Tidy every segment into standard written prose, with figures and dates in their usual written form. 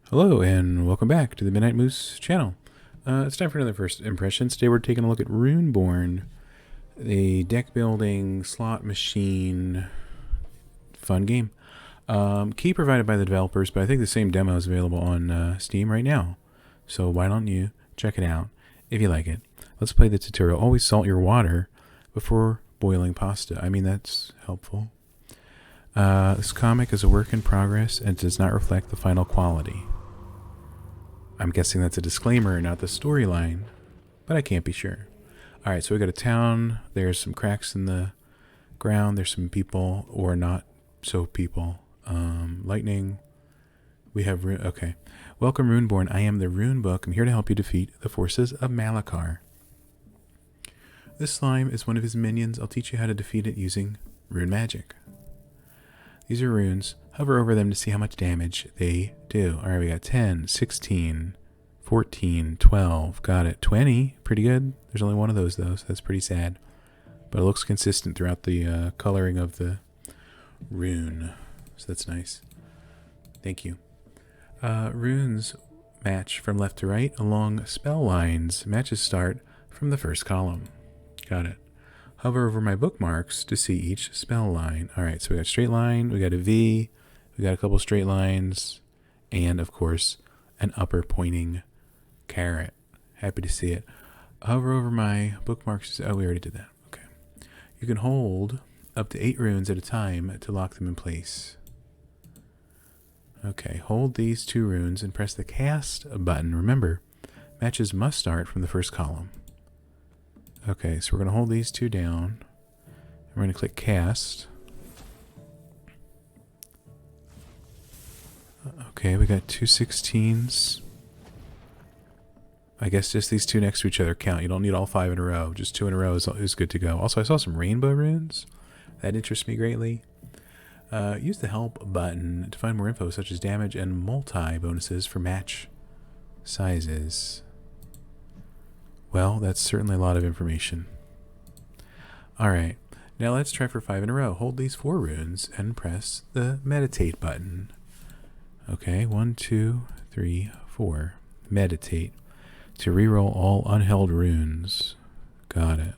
Hello and welcome back to the Midnight Moose channel. It's time for another first impression. Today we're taking a look at Runeborn, the deck building slot machine fun game. Key provided by the developers, but I think the same demo is available on Steam right now. So why don't you check it out if you like it. Let's play the tutorial. Always salt your water before boiling pasta. I mean, that's helpful. This comic is a work in progress and does not reflect the final quality. I'm guessing that's a disclaimer, not the storyline, but I can't be sure. Alright, so we got a town. There's some cracks in the ground. There's some people, or not so people. Lightning. We have rune. Okay. Welcome, Runeborn. I am the runebook. I'm here to help you defeat the forces of Malachar. This slime is one of his minions. I'll teach you how to defeat it using rune magic. These are runes. Hover over them to see how much damage they do. Alright, we got 10, 16, 14, 12. Got it. 20. Pretty good. There's only one of those, though, so that's pretty sad. But it looks consistent throughout the coloring of the rune. So that's nice. Thank you. Runes match from left to right along spell lines. Matches start from the first column. Got it. Hover over my bookmarks to see each spell line. Alright, so we got straight line, we got a V, we got a couple straight lines, and of course, an upper pointing caret. Happy to see it. Hover over my bookmarks. Oh, we already did that. Okay. You can hold up to 8 runes at a time to lock them in place. Okay, hold these 2 runes and press the cast button. Remember, matches must start from the first column. Okay, so we're going to hold these 2 down. We're going to click cast. Okay, we got 2 16s. I guess just these 2 next to each other count. You don't need all 5 in a row. Just 2 in a row is good to go. Also, I saw some rainbow runes. That interests me greatly. Use the help button to find more info such as damage and multi bonuses for match sizes. Well, that's certainly a lot of information. Alright, now let's try for 5 in a row. Hold these 4 runes and press the meditate button. Okay, 1, 2, 3, 4. Meditate. To reroll all unheld runes. Got it.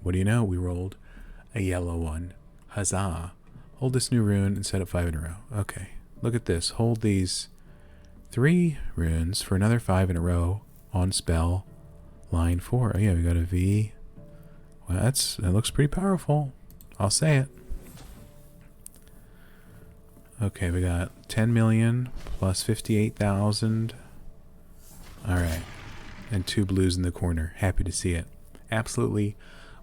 What do you know? We rolled a yellow one. Huzzah. Hold this new rune and set up 5 in a row. Okay, look at this. Hold these 3 runes for another 5 in a row. On spell line 4. Oh yeah, we got a V. Well, that looks pretty powerful. I'll say it. Okay, we got 10 million plus 58,000. Alright. And 2 blues in the corner. Happy to see it. Absolutely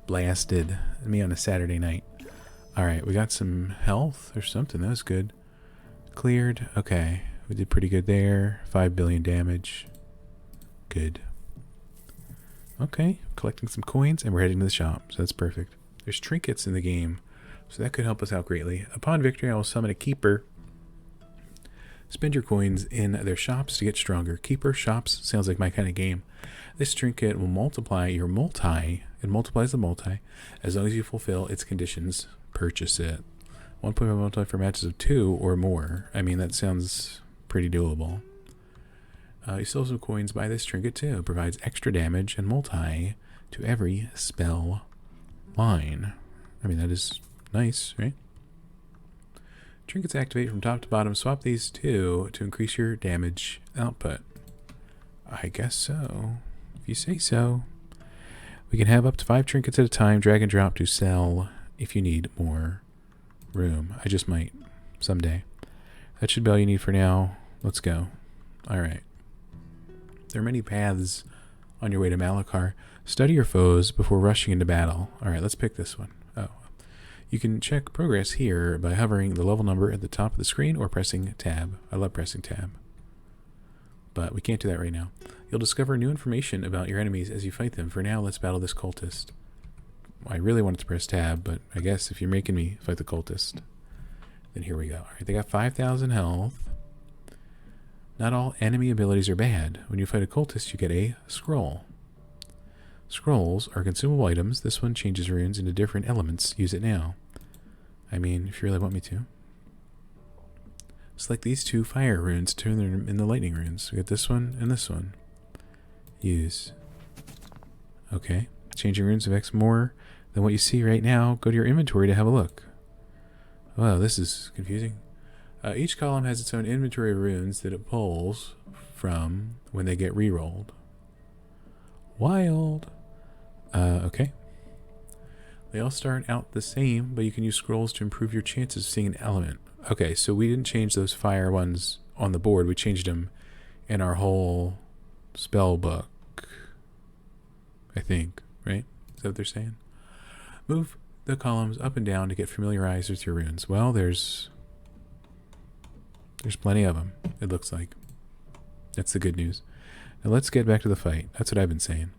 blasted me on a Saturday night. Alright, we got some health or something. That was good. Cleared. Okay. We did pretty good there. 5 billion damage. Good. Okay, collecting some coins and we're heading to the shop, so that's perfect. There's trinkets in the game, so that could help us out greatly. Upon victory, I will summon a keeper. Spend your coins in their shops to get stronger. Keeper shops sounds like my kind of game. This trinket will multiply your multi. It multiplies the multi as long as you fulfill its conditions. Purchase it. 1.5 multi for matches of 2 or more. I mean, that sounds pretty doable. You still have some coins by this trinket too. It provides extra damage and multi to every spell line. I mean, that is nice, right? Trinkets activate from top to bottom. Swap these 2 to increase your damage output. I guess so. If you say so. We can have up to 5 trinkets at a time. Drag and drop to sell if you need more room. I just might someday. That should be all you need for now. Let's go. Alright. There are many paths on your way to Malachar. Study your foes before rushing into battle. Alright, let's pick this one. Oh. You can check progress here by hovering the level number at the top of the screen or pressing tab. I love pressing tab. But we can't do that right now. You'll discover new information about your enemies as you fight them. For now, let's battle this cultist. I really wanted to press tab, but I guess if you're making me fight the cultist, then here we go. Alright, they got 5,000 health. Not all enemy abilities are bad. When you fight a cultist, you get a scroll. Scrolls are consumable items. This one changes runes into different elements. Use it now. I mean, if you really want me to. Select these two fire runes, turn them into lightning runes. We got this one and this one. Use. Okay. Changing runes affects more than what you see right now. Go to your inventory to have a look. Wow, this is confusing. Each column has its own inventory of runes that it pulls from when they get re-rolled. Wild. Okay. They all start out the same, but you can use scrolls to improve your chances of seeing an element. Okay, so we didn't change those fire ones on the board. We changed them in our whole spell book, I think, right? Is that what they're saying? Move the columns up and down to get familiarized with your runes. Well, there's plenty of them, it looks like. That's the good news. Now let's get back to the fight. That's what I've been saying.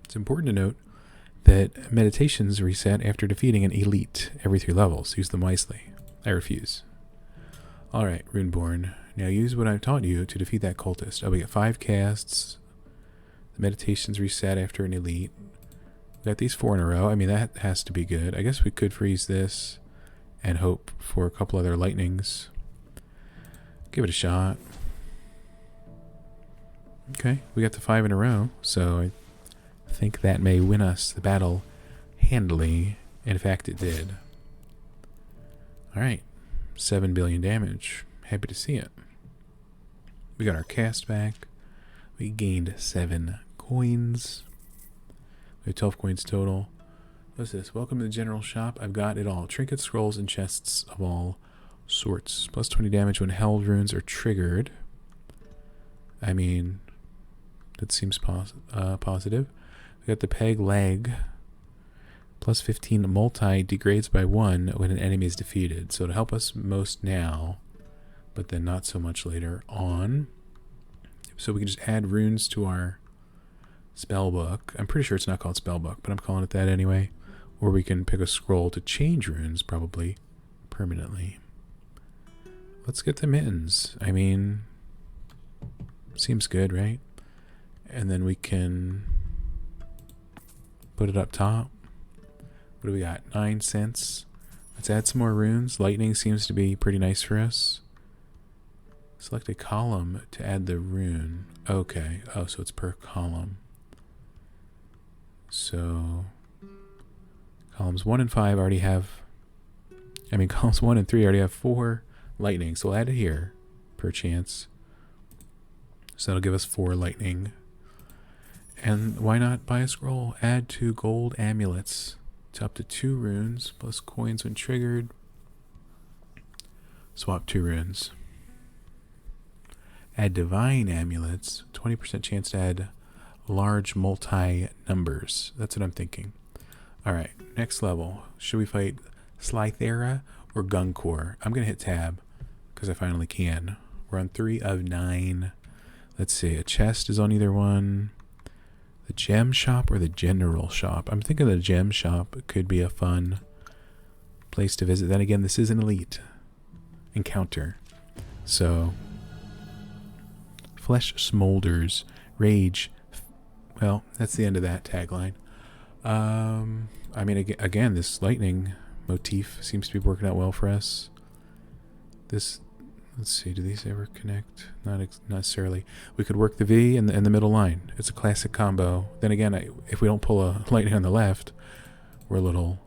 It's important to note that meditations reset after defeating an elite every 3 levels. Use them wisely. I refuse. Alright, Runeborn. Now use what I've taught you to defeat that cultist. Oh, we get 5 casts. The meditations reset after an elite. We got these 4 in a row. I mean, that has to be good. I guess we could freeze this and hope for a couple other lightnings. Give it a shot. Okay, we got the 5 in a row, so I think that may win us the battle handily. In fact, it did. Alright, 7 billion damage. Happy to see it. We got our cast back. We gained 7 coins. We have 12 coins total. What's this? Welcome to the general shop. I've got it all. Trinkets, scrolls, and chests of all sorts. Plus 20 damage when held runes are triggered. I mean, that seems positive. We got the peg leg. Plus 15 multi degrades by 1 when an enemy is defeated. So it'll help us most now, but then not so much later on. So we can just add runes to our spell book. I'm pretty sure it's not called spell book, but I'm calling it that anyway. Or we can pick a scroll to change runes, probably permanently. Let's get the mittens. I mean, seems good, right? And then we can put it up top. What do we got? 9 cents. Let's add some more runes. Lightning seems to be pretty nice for us. Select a column to add the rune. Okay. Oh, so it's per column. So columns 1 and 5 already have, columns 1 and 3 already have 4 lightning. So we'll add it here per chance. So that'll give us 4 lightning. And why not buy a scroll? Add 2 gold amulets to up to 2 runes plus coins when triggered. Swap 2 runes. Add divine amulets. 20% chance to add large multi-numbers. That's what I'm thinking. Alright, next level. Should we fight Slythera or Gunkor? I'm going to hit tab because I finally can. We're on 3 of 9. Let's see. A chest is on either one. The gem shop or the general shop? I'm thinking the gem shop could be a fun place to visit. Then again, this is an elite encounter. So, flesh smolders, rage. Well, that's the end of that tagline. Again, this lightning motif seems to be working out well for us. This, let's see, do these ever connect? Not necessarily. We could work the V in the middle line. It's a classic combo. Then again, if we don't pull a lightning on the left, we're a little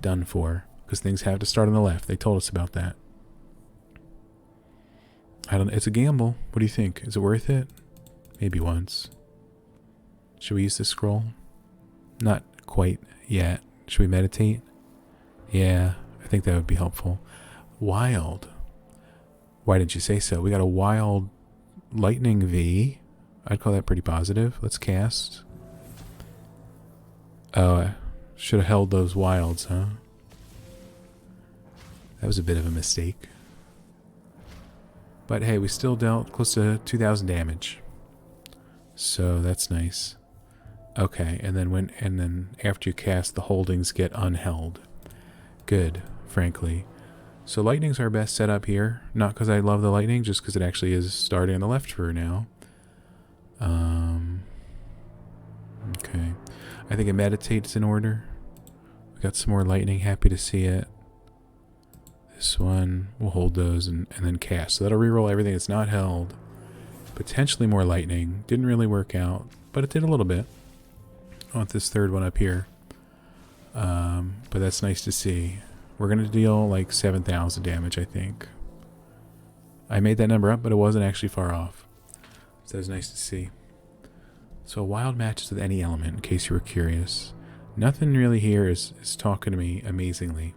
done for, because things have to start on the left. They told us about that. It's a gamble. What do you think? Is it worth it? Maybe once. Should we use this scroll? Not quite yet. Should we meditate? Yeah, I think that would be helpful. Wild. Why didn't you say so? We got a wild lightning V. I'd call that pretty positive. Let's cast. Oh, I should have held those wilds, huh? That was a bit of a mistake. But hey, we still dealt close to 2,000 damage. So that's nice. Okay, and then after you cast, the holdings get unheld. Good, frankly. So lightning's our best setup here. Not because I love the lightning, just because it actually is starting on the left for now. Okay. I think it meditates in order. We got some more lightning. Happy to see it. This one, we'll hold those and then cast. So that'll reroll everything that's not held. Potentially more lightning. Didn't really work out, but it did a little bit. I want this third one up here. But that's nice to see. We're going to deal like 7,000 damage, I think. I made that number up, but it wasn't actually far off. So that was nice to see. So wild matches with any element, in case you were curious. Nothing really here is talking to me amazingly.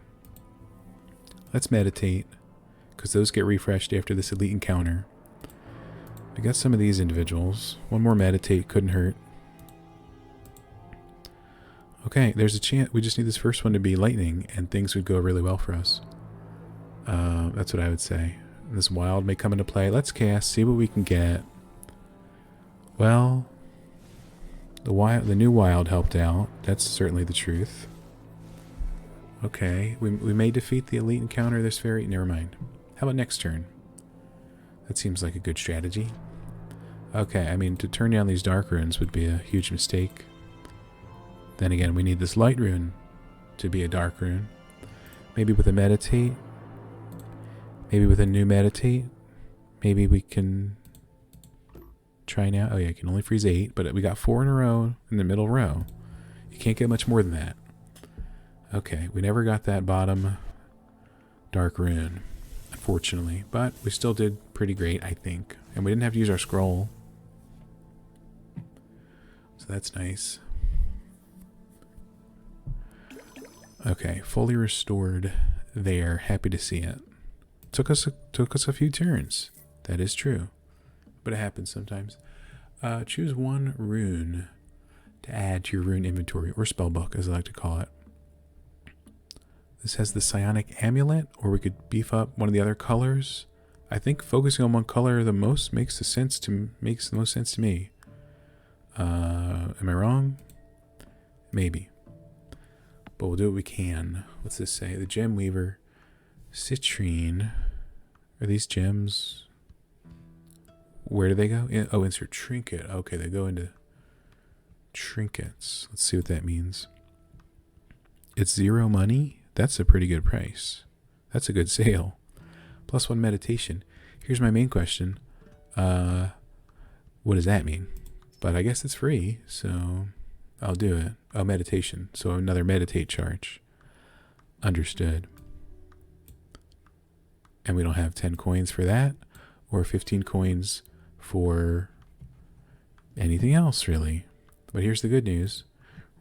Let's meditate, because those get refreshed after this elite encounter. We got some of these individuals. One more meditate, couldn't hurt. Okay, there's a chance. We just need this first one to be lightning, and things would go really well for us. That's what I would say. This wild may come into play. Let's cast, see what we can get. Well, the new wild helped out. That's certainly the truth. Okay, we may defeat the elite encounter this very... Never mind. How about next turn? That seems like a good strategy. Okay, I mean, to turn down these dark runes would be a huge mistake. Then again, we need this light rune to be a dark rune. Maybe with a meditate. Maybe with a new meditate. Maybe we can try now. Oh yeah, you can only freeze 8, but we got 4 in a row in the middle row. You can't get much more than that. Okay, we never got that bottom dark rune, unfortunately, but we still did pretty great, I think. And we didn't have to use our scroll. So that's nice. Okay, fully restored there. Happy to see it. Took us a few turns. That is true. But it happens sometimes. Choose one rune to add to your rune inventory, or spellbook, as I like to call it. This has the psionic amulet, or we could beef up one of the other colors. I think focusing on one color makes the most sense to me. Am I wrong? Maybe. But we'll do what we can. What's this say? The gem weaver, citrine. Are these gems? Where do they go? Insert trinket. Okay, they go into trinkets. Let's see what that means. It's 0 money. That's a pretty good price. That's a good sale. +1 meditation. Here's my main question. What does that mean? But I guess it's free, so I'll do it. Oh, meditation. So another meditate charge. Understood. And we don't have 10 coins for that, or 15 coins for anything else, really. But here's the good news.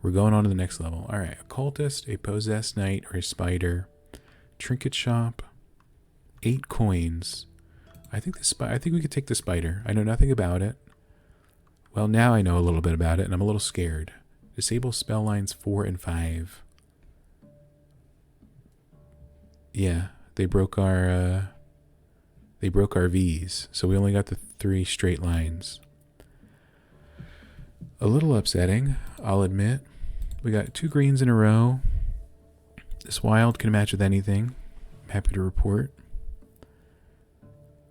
We're going on to the next level. All right, a cultist, a possessed knight, or a spider. Trinket shop. 8 coins. I think we could take the spider. I know nothing about it. Well, now I know a little bit about it, and I'm a little scared. Disable spell lines 4 and 5. Yeah, they broke our V's, so we only got the 3 straight lines. A little upsetting, I'll admit. We got 2 greens in a row. This wild can match with anything. I'm happy to report.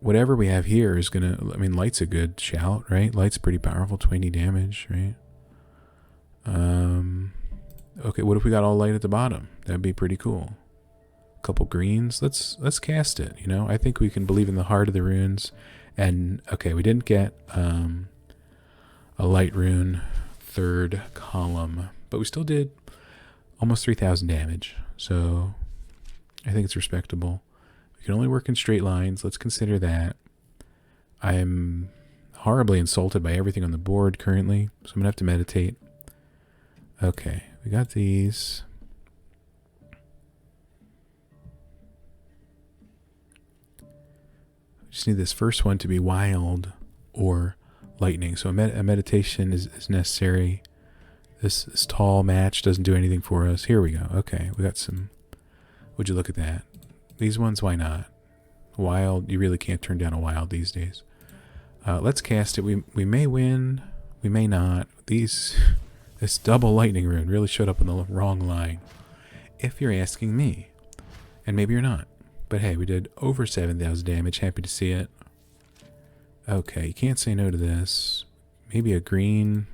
Whatever we have here is gonna... I mean, light's a good shout, right? Light's pretty powerful, 20 damage, right? Okay, what if we got all light at the bottom? That'd be pretty cool. A couple greens. Let's cast it, you know? I think we can believe in the heart of the runes. And, okay, we didn't get a light rune 3rd column, but we still did almost 3,000 damage. So I think it's respectable. We can only work in straight lines. Let's consider that. I'm horribly insulted by everything on the board currently, so I'm going to have to meditate. Okay, we got these. We just need this first one to be wild or lightning. So a meditation is necessary. This tall match doesn't do anything for us. Here we go. Okay, we got some. Would you look at that? These ones, why not? Wild, you really can't turn down a wild these days. Let's cast it. We may win, we may not. This double lightning rune really showed up on the wrong line, if you're asking me. And maybe you're not. But hey, we did over 7,000 damage. Happy to see it. Okay, you can't say no to this. Maybe a green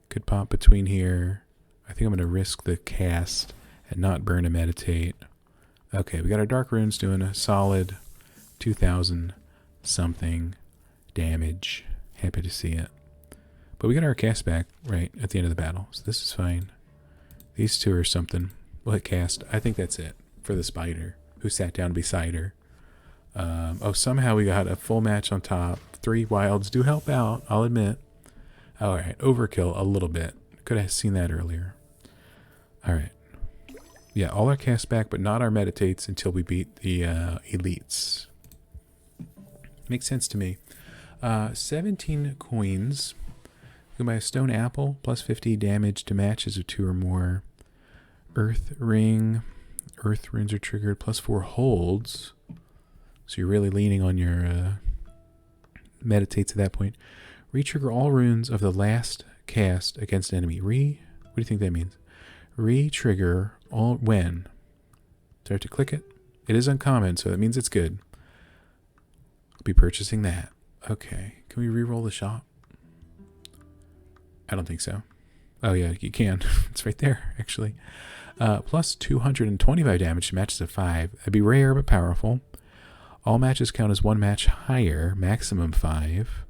could pop between here. I think I'm going to risk the cast and not burn a meditate. Okay, we got our dark runes doing a solid 2,000 something damage. Happy to see it. But we got our cast back right at the end of the battle, so this is fine. These two are something. We'll hit cast. I think that's it for the spider who sat down beside her. Oh, somehow we got a full match on top. 3 wilds do help out, I'll admit. Alright, overkill a little bit. Could have seen that earlier. Alright. Yeah, all our cast back, but not our meditates until we beat the elites. Makes sense to me. 17 coins. You can buy a stone apple, plus 50 damage to matches of 2 or more. Earth ring. Earth runes are triggered, plus 4 holds. So you're really leaning on your meditates at that point. Re-trigger all runes of the last cast against an enemy. What do you think that means? Re-trigger all when? Do I have to click it? It is uncommon, so that means it's good. I'll be purchasing that. Okay. Can we re-roll the shop? I don't think so. Oh yeah, you can. It's right there, actually. Plus 225 damage to matches of 5. That'd be rare but powerful. All matches count as 1 match higher, maximum 5.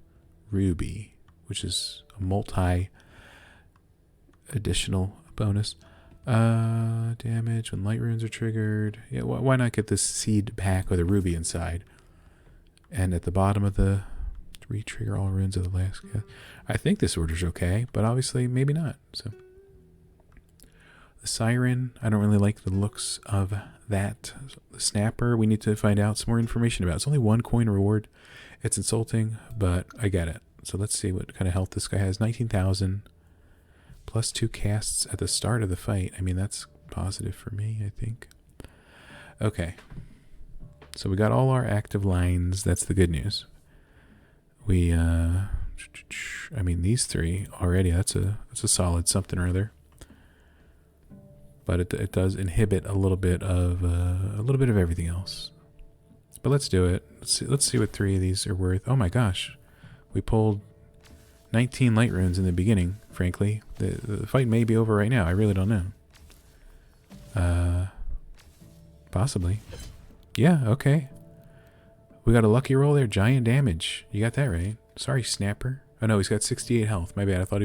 Ruby, which is a multi additional bonus. Damage when light runes are triggered. Yeah, why not get this seed pack with a ruby inside? And at the bottom of the re-trigger all runes of the last. I think this order's okay, but obviously maybe not. So the siren, I don't really like the looks of that. The snapper, we need to find out some more information about. It's only 1 coin reward. It's insulting, but I get it. So let's see what kind of health this guy has. 19,000 plus 2 casts at the start of the fight. I mean, that's positive for me, I think. Okay. So we got all our active lines. That's the good news. We, I mean, these 3 already, that's a solid something or other. But it does inhibit a little bit of everything else. But let's do it. Let's see what 3 of these are worth. Oh my gosh, we pulled 19 light runes in the beginning. Frankly, the fight may be over right now. I really don't know. Possibly. Yeah. Okay. We got a lucky roll there. Giant damage. You got that right. Sorry, Snapper. Oh no, he's got 68 health. My bad. I thought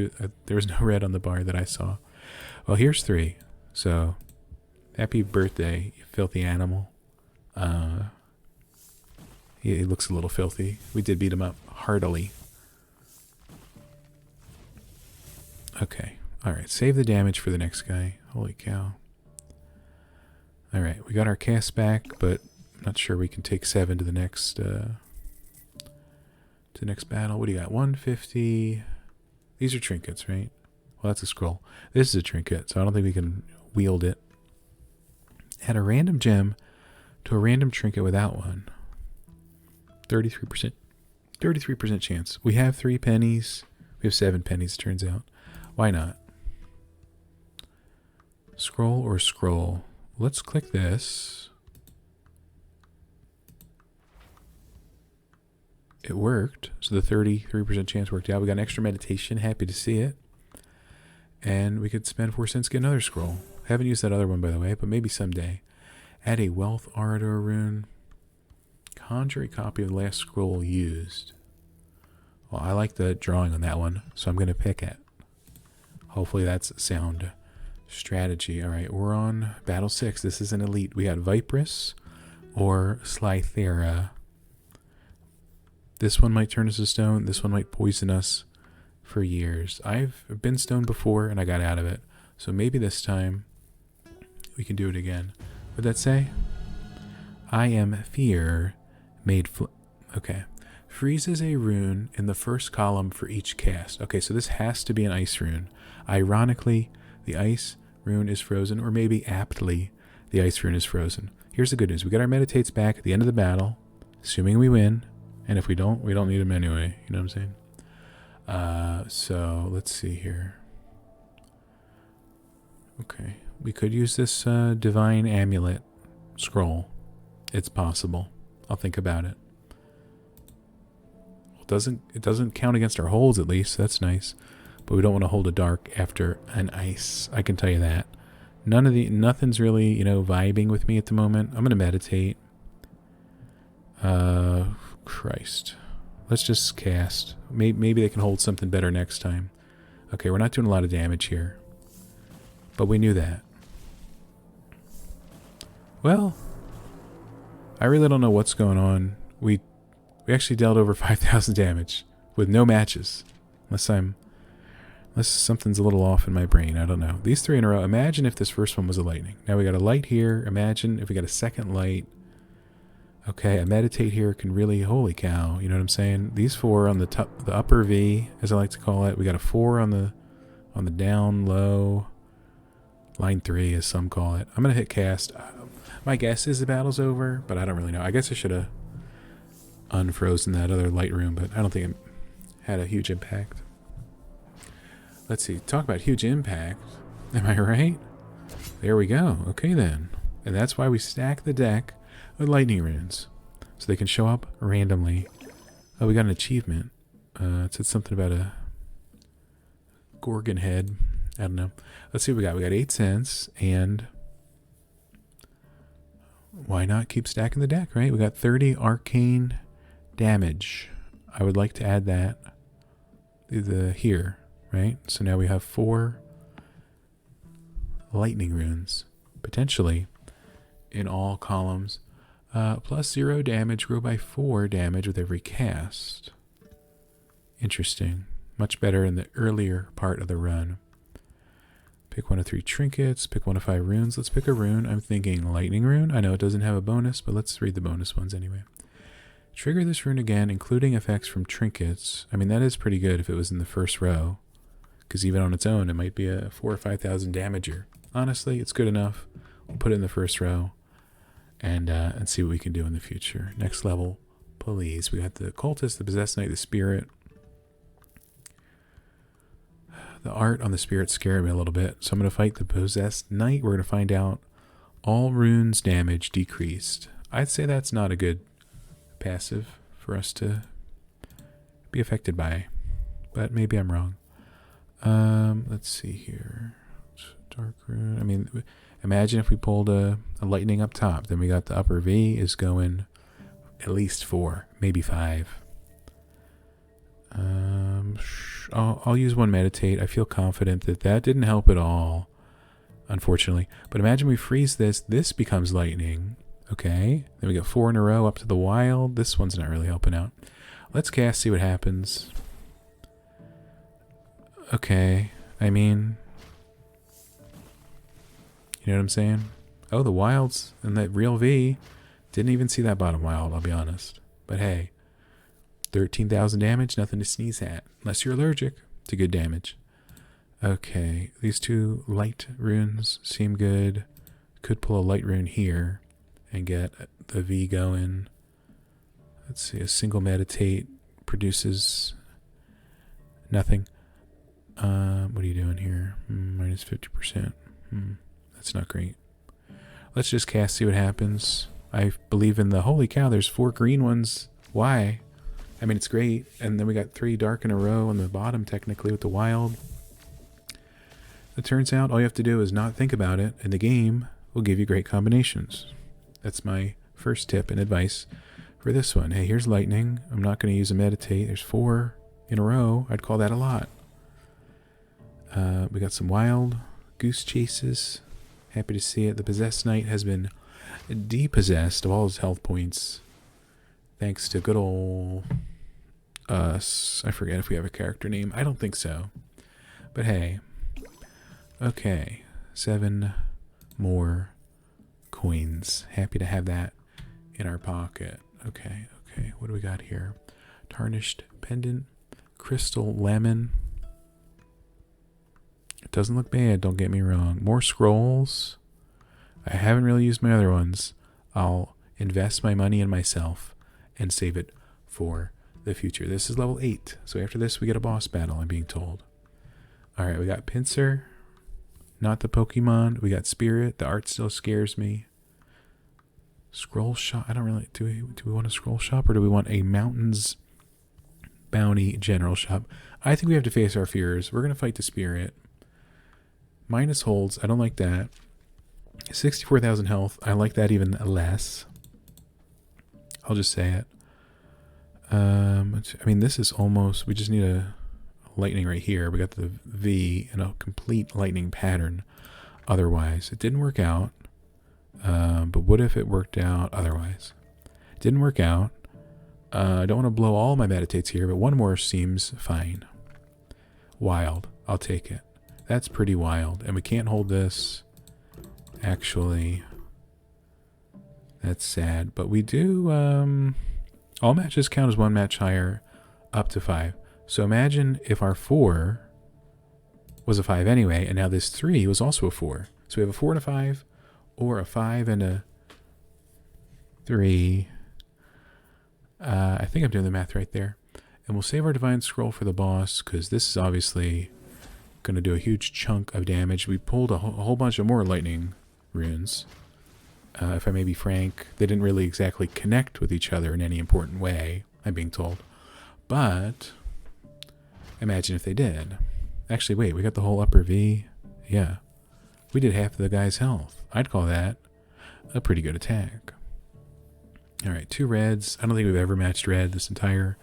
there was no red on the bar that I saw. Well, here's 3. So, happy birthday, you filthy animal. He looks a little filthy. We did beat him up heartily. Okay. Alright, save the damage for the next guy. Holy cow. Alright, we got our cast back, but I'm not sure we can take 7 to the next battle. What do you got? 150. These are trinkets, right? Well, that's a scroll. This is a trinket, so I don't think we can wield it. Add a random gem to a random trinket without one. 33%. 33% chance. We have 3 pennies. We have 7 pennies, turns out. Why not? Scroll or scroll? Let's click this. It worked. So the 33% chance worked out. We got an extra meditation. Happy to see it. And we could spend 4 cents to get another scroll. Haven't used that other one, by the way, but maybe someday. Add a wealth orator rune. Conjure a copy of the last scroll used. Well, I like the drawing on that one, so I'm going to pick it. Hopefully that's sound strategy. All right, we're on battle 6. This is an elite. We got Vipress or Slythera. This one might turn us to stone. This one might poison us for years. I've been stoned before and I got out of it. So maybe this time we can do it again. What'd that say? I am fear made okay. Freezes a rune in the first column for each cast. Okay, so this has to be an ice rune. Ironically, the ice rune is frozen, or maybe aptly, the ice rune is frozen. Here's the good news. We get our meditates back at the end of the battle, assuming we win. And if we don't need them anyway. You know what I'm saying? So let's see here. Okay, we could use this divine amulet scroll. It's possible. I'll think about it. Well, it doesn't count against our holds, at least. That's nice. But we don't want to hold a dark after an ice. I can tell you that. Nothing's really, you know, vibing with me at the moment. I'm going to meditate. Christ. Let's just cast. Maybe they can hold something better next time. Okay, we're not doing a lot of damage here. But we knew that. Well, I really don't know what's going on. We actually dealt over 5,000 damage with no matches. Unless something's a little off in my brain. I don't know. These 3 in a row. Imagine if this first one was a lightning. Now we got a light here. Imagine if we got a second light. Okay, a meditate here can really, holy cow, you know what I'm saying? These 4 on the top, the upper V, as I like to call it. We got a 4 on the down low. Line 3, as some call it. I'm gonna hit cast. My guess is the battle's over, but I don't really know. I guess I should have unfrozen that other light room, but I don't think it had a huge impact. Let's see. Talk about huge impact. Am I right? There we go. Okay then. And that's why we stack the deck with lightning runes, so they can show up randomly. Oh, we got an achievement. It said something about a Gorgon head. I don't know. Let's see what we got. We got 8 cents, and why not keep stacking the deck, right? We got 30 arcane damage. I would like to add that here, right? So now we have 4 lightning runes, potentially, in all columns. Plus 0 damage, grow by 4 damage with every cast. Interesting. Much better in the earlier part of the run. Pick 1 of 3 trinkets, pick 1 of 5 runes. Let's pick a rune. I'm thinking lightning rune. I know it doesn't have a bonus, but let's read the bonus ones anyway. Trigger this rune again, including effects from trinkets. I mean, that is pretty good if it was in the first row, because even on its own, it might be a 4,000 or 5,000 damager. Honestly, it's good enough. We'll put it in the first row and see what we can do in the future. Next level, please. We got the cultist, the possessed knight, the spirit. The art on the spirit scared me a little bit, so I'm going to fight the possessed knight. We're going to find out all runes damage decreased. I'd say that's not a good passive for us to be affected by, but maybe I'm wrong. Let's see here. Dark rune. I mean, imagine if we pulled a lightning up top. Then we got the upper V is going at least 4, maybe 5. I'll use 1 meditate. I feel confident that didn't help at all, unfortunately. But imagine we freeze this. This becomes lightning. Okay. Then we got 4 in a row up to the wild. This one's not really helping out. Let's cast, see what happens. Okay. I mean, you know what I'm saying? Oh, the wilds and that real V. Didn't even see that bottom wild, I'll be honest. But hey. 13,000 damage, nothing to sneeze at. Unless you're allergic to good damage. Okay, these 2 light runes seem good. Could pull a light rune here and get the V going. Let's see, a single meditate produces nothing. What are you doing here? Minus 50%. That's not great. Let's just cast, see what happens. I believe in the, holy cow, there's 4 green ones. Why? I mean, it's great. And then we got 3 dark in a row on the bottom, technically, with the wild. It turns out all you have to do is not think about it, and the game will give you great combinations. That's my first tip and advice for this one. Hey, here's lightning. I'm not going to use a meditate. There's 4 in a row. I'd call that a lot. We got some wild goose chases. Happy to see it. The possessed knight has been depossessed of all his health points, thanks to good old us. I forget if we have a character name. I don't think so. But hey. Okay. 7 more coins. Happy to have that in our pocket. Okay. What do we got here? Tarnished pendant. Crystal lemon. It doesn't look bad, don't get me wrong. More scrolls. I haven't really used my other ones. I'll invest my money in myself and save it for the future. This is level 8. So after this, we get a boss battle, I'm being told. Alright, we got Pincer. Not the Pokemon. We got Spirit. The art still scares me. Scroll shop. I don't really... Do we want a scroll shop, or do we want a Mountains Bounty general shop? I think we have to face our fears. We're going to fight the Spirit. Minus holds. I don't like that. 64,000 health. I like that even less. I'll just say it. I mean, this is almost... We just need a lightning right here. We got the V and a complete lightning pattern. Otherwise, it didn't work out. But what if it worked out otherwise? It didn't work out. I don't want to blow all my meditates here, but one more seems fine. Wild. I'll take it. That's pretty wild. And we can't hold this. Actually, that's sad. But we do... all matches count as one match higher up to 5. So imagine if our 4 was a 5 anyway, and now this 3 was also a 4. So we have a 4 and a 5, or a 5 and a 3. I think I'm doing the math right there. And we'll save our Divine Scroll for the boss, because this is obviously going to do a huge chunk of damage. We pulled a whole bunch of more lightning runes. If I may be frank, they didn't really exactly connect with each other in any important way, I'm being told. But imagine if they did. Actually, wait, we got the whole upper V. Yeah. We did half of the guy's health. I'd call that a pretty good attack. Alright, 2 reds. I don't think we've ever matched red this entire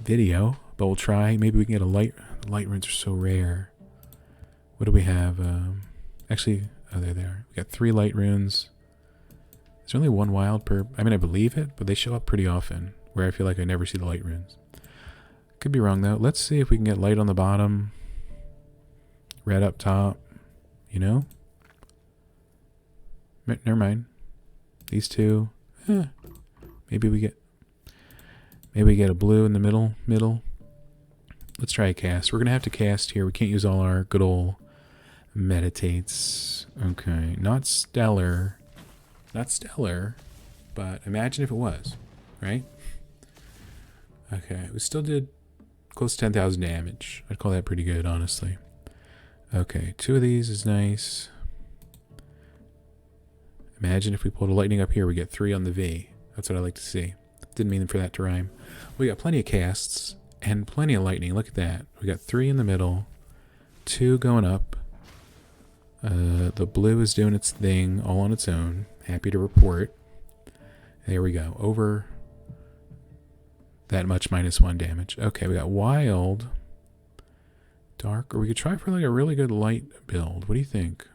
video, but we'll try. Maybe we can get a light. Light runes are so rare. What do we have? Actually, oh, there they are. We got 3 light runes. There's only 1 wild per... I mean, I believe it, but they show up pretty often, where I feel like I never see the light runes. Could be wrong, though. Let's see if we can get light on the bottom. Red up top. You know? Never mind. These 2. Maybe we get a blue in the middle. Let's try a cast. We're going to have to cast here. We can't use all our good old meditates. Okay. Not stellar. Not stellar, but imagine if it was, right? Okay, we still did close to 10,000 damage. I'd call that pretty good, honestly. Okay, 2 of these is nice. Imagine if we pulled a lightning up here, we get 3 on the V. That's what I like to see. Didn't mean for that to rhyme. We got plenty of casts and plenty of lightning. Look at that. We got 3 in the middle, 2 going up. The blue is doing its thing all on its own. Happy to report. There we go. Over that much -1 damage. Okay, we got wild, dark, or we could try for like a really good light build. What do you think?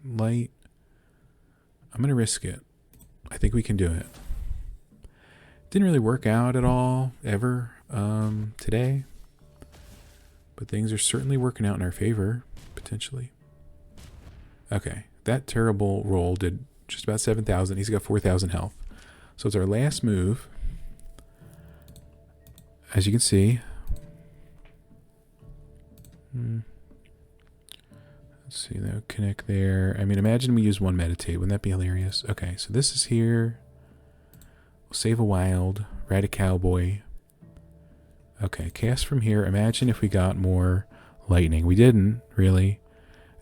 Light. I'm going to risk it. I think we can do it. Didn't really work out at all, ever, today. But things are certainly working out in our favor, potentially. Okay, that terrible roll did just about 7,000. He's got 4,000 health. So it's our last move. As you can see. Let's see, that would connect there. I mean, imagine we use 1 meditate. Wouldn't that be hilarious? Okay, so this is here. We'll save a wild. Ride a cowboy. Okay, cast from here. Imagine if we got more lightning. We didn't, really,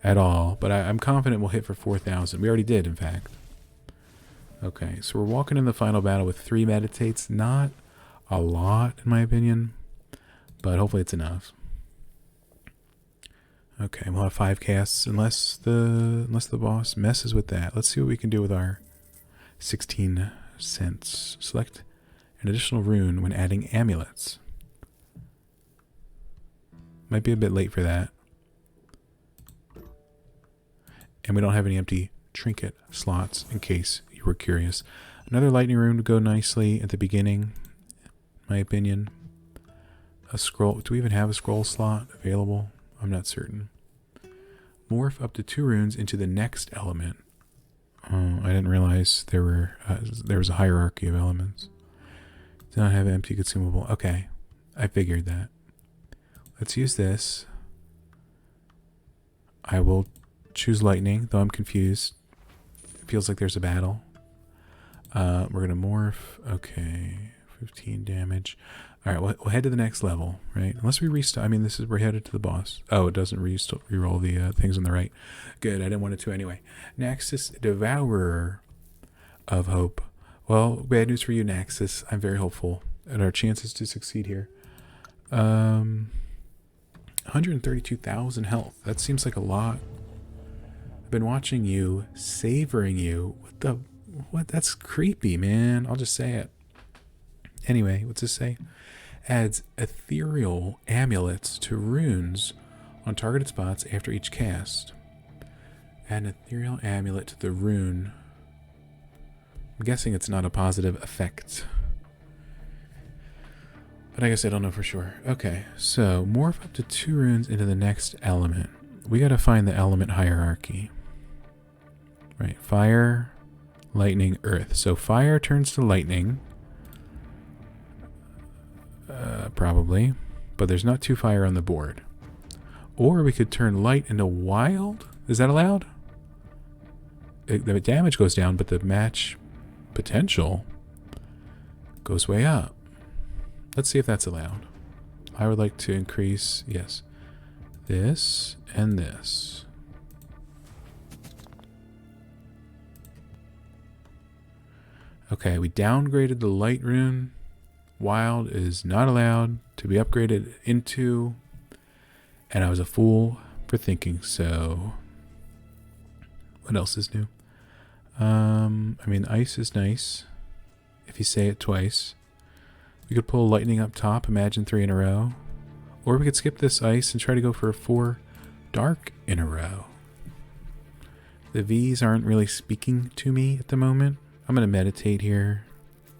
at all. But I'm confident we'll hit for 4,000. We already did, in fact. Okay, so we're walking in the final battle with 3 meditates. Not a lot, in my opinion. But hopefully it's enough. Okay, we'll have 5 casts unless the boss messes with that. Let's see what we can do with our 16 cents. Select an additional rune when adding amulets. Might be a bit late for that. And we don't have any empty trinket slots, in case you were curious. Another lightning rune would go nicely at the beginning, in my opinion. A scroll. Do we even have a scroll slot available? I'm not certain. Morph up to 2 runes into the next element. Oh, I didn't realize there was a hierarchy of elements. Do not have empty consumable. Okay, I figured that. Let's use this. I will choose lightning, though I'm confused. It feels like there's a battle. We're going to morph. Okay, 15 damage. All right, we'll head to the next level, right? Unless we restart. I mean, we're headed to the boss. Oh, it doesn't reroll the things on the right. Good, I didn't want it to anyway. Naxxus, Devourer of Hope. Well, bad news for you, Naxxus. I'm very hopeful at our chances to succeed here. 132,000 health. That seems like a lot. I've been watching you, savoring you. What? That's creepy, man. I'll just say it. Anyway, what's this say? Adds ethereal amulets to runes on targeted spots after each cast. Add an ethereal amulet to the rune. I'm guessing it's not a positive effect. But I guess I don't know for sure. Okay, so morph up to 2 runes into the next element. We gotta find the element hierarchy. Right, fire, lightning, earth. So fire turns to lightning. Probably. But there's not 2 fire on the board. Or we could turn light into wild. Is that allowed? The damage goes down, but the match potential goes way up. Let's see if that's allowed. I would like to increase, yes, this and this. Okay, we downgraded the light rune. Wild is not allowed to be upgraded into, and I was a fool for thinking so. What else is new? I mean, ice is nice if you say it twice. We could pull lightning up top, imagine 3 in a row. Or we could skip this ice and try to go for a 4 dark in a row. The V's aren't really speaking to me at the moment. I'm going to meditate here.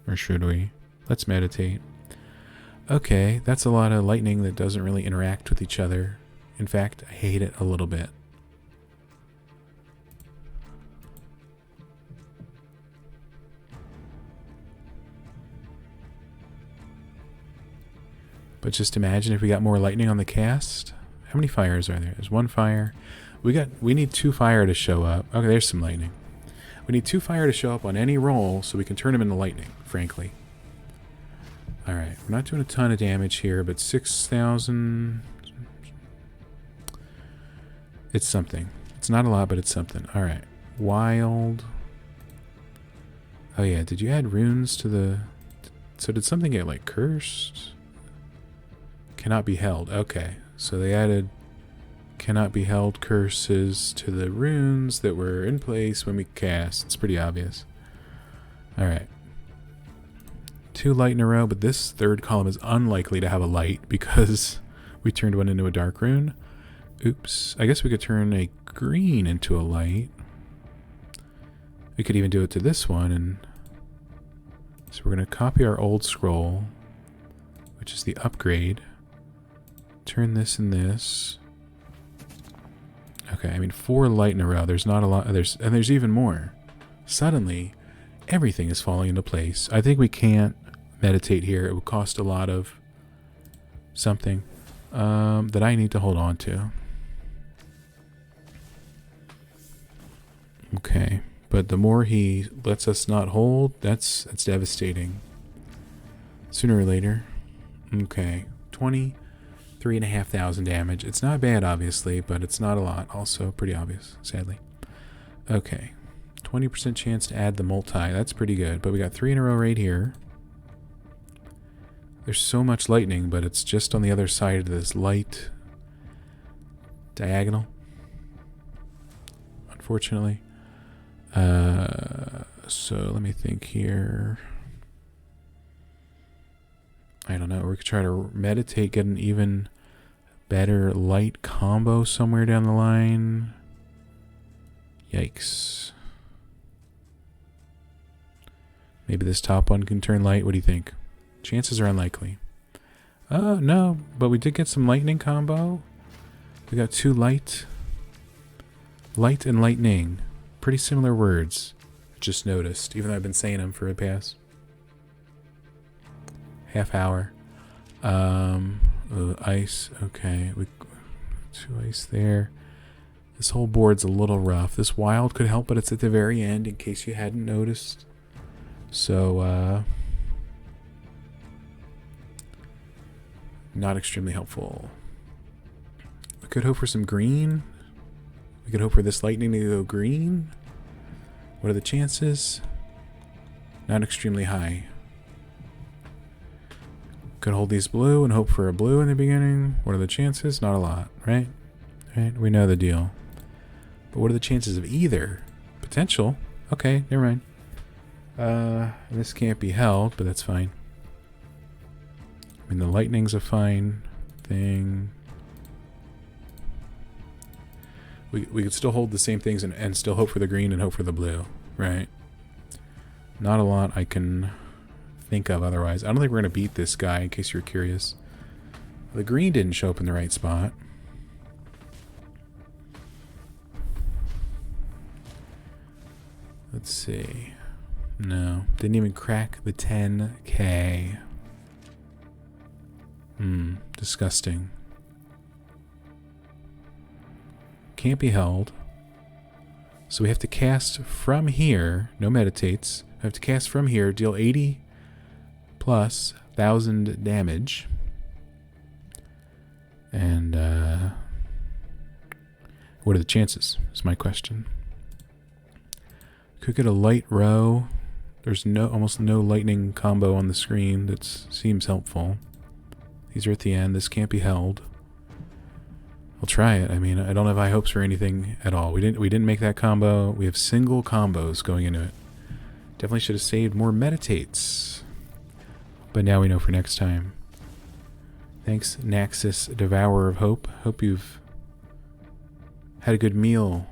Or should we? Let's meditate. Okay, that's a lot of lightning that doesn't really interact with each other. In fact, I hate it a little bit. But just imagine if we got more lightning on the cast. How many fires are there? There's 1 fire. We need 2 fire to show up. Okay, there's some lightning. We need 2 fire to show up on any roll so we can turn them into lightning, frankly. Alright, we're not doing a ton of damage here, but 6,000... It's something. It's not a lot, but it's something. Alright, wild... Oh yeah, did you add runes to the... So did something get, like, cursed? Cannot be held. Okay, so they added cannot be held curses to the runes that were in place when we cast. It's pretty obvious. Alright. 2 light in a row, but this 3rd column is unlikely to have a light because we turned one into a dark rune. Oops. I guess we could turn a green into a light. We could even do it to this one. And so we're going to copy our old scroll, which is the upgrade. Turn this and this. Okay, I mean 4 light in a row. There's not a lot. There's even more. Suddenly, everything is falling into place. I think we can't meditate here. It would cost a lot of something that I need to hold on to. Okay, but the more he lets us not hold, that's devastating. Sooner or later. Okay, 23,500 damage. It's not bad, obviously, but it's not a lot. Also pretty obvious, sadly. Okay, 20% chance to add the multi. That's pretty good, but we got 3 in a row right here. There's so much lightning, but it's just on the other side of this light diagonal, unfortunately. So let me think here. I don't know. We could try to meditate, get an even better light combo somewhere down the line. Yikes. Maybe this top one can turn light. What do you think? Chances are unlikely. Oh, no. But we did get some lightning combo. We got 2 light. Light and lightning. Pretty similar words. Just noticed. Even though I've been saying them for the past half hour. Ice. Okay. 2 ice there. This whole board's a little rough. This wild could help, but it's at the very end in case you hadn't noticed. So, not extremely helpful. We could hope for some green. We could hope for this lightning to go green. What are the chances? Not extremely high. Could hold these blue and hope for a blue in the beginning. What are the chances? Not a lot, right? Right? We know the deal. But what are the chances of either? Potential. Okay, never mind. This can't be held, but that's fine. I mean, the lightning's a fine thing. We could still hold the same things and still hope for the green and hope for the blue, right? Not a lot I can think of otherwise. I don't think we're going to beat this guy, in case you're curious. The green didn't show up in the right spot. Let's see. No, didn't even crack the 10K. Disgusting. Can't be held. So we have to cast from here. No meditates. We have to cast from here, deal 80 plus 1,000 damage. And what are the chances? Is my question. Could get a light row. There's almost no lightning combo on the screen. That seems helpful. These are at the end. This can't be held. I'll try it. I mean, I don't have high hopes for anything at all. We didn't make that combo. We have single combos going into it. Definitely should have saved more meditates. But now we know for next time. Thanks, Naxxus, Devourer of Hope. Hope you've had a good meal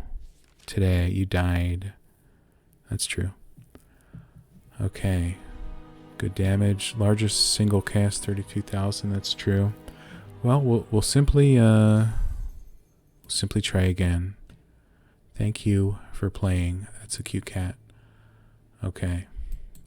today. You died. That's true. Okay. Good damage. Largest single cast, 32,000. That's true. Well, we'll simply try again. Thank you for playing. That's a cute cat. Okay.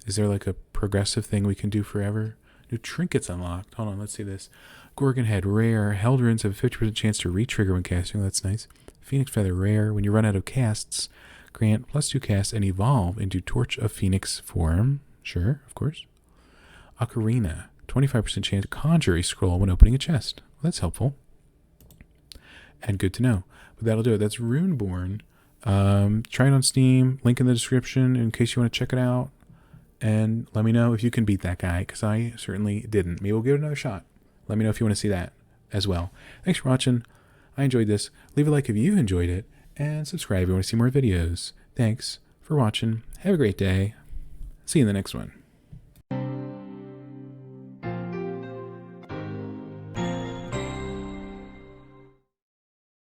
Is there like a progressive thing we can do forever? New trinkets unlocked. Hold on, let's see this. Gorgon Head, rare. Held runes have a 50% chance to re-trigger when casting. That's nice. Phoenix Feather, rare. When you run out of casts, grant +2 casts and evolve into Torch of Phoenix form. Sure, of course. Ocarina, 25% chance to conjure a scroll when opening a chest. Well, that's helpful. And good to know. But that'll do it. That's Runeborn. Try it on Steam. Link in the description in case you want to check it out. And let me know if you can beat that guy, because I certainly didn't. Maybe we'll give it another shot. Let me know if you want to see that as well. Thanks for watching. I enjoyed this. Leave a like if you enjoyed it. And subscribe if you want to see more videos. Thanks for watching. Have a great day. See you in the next one.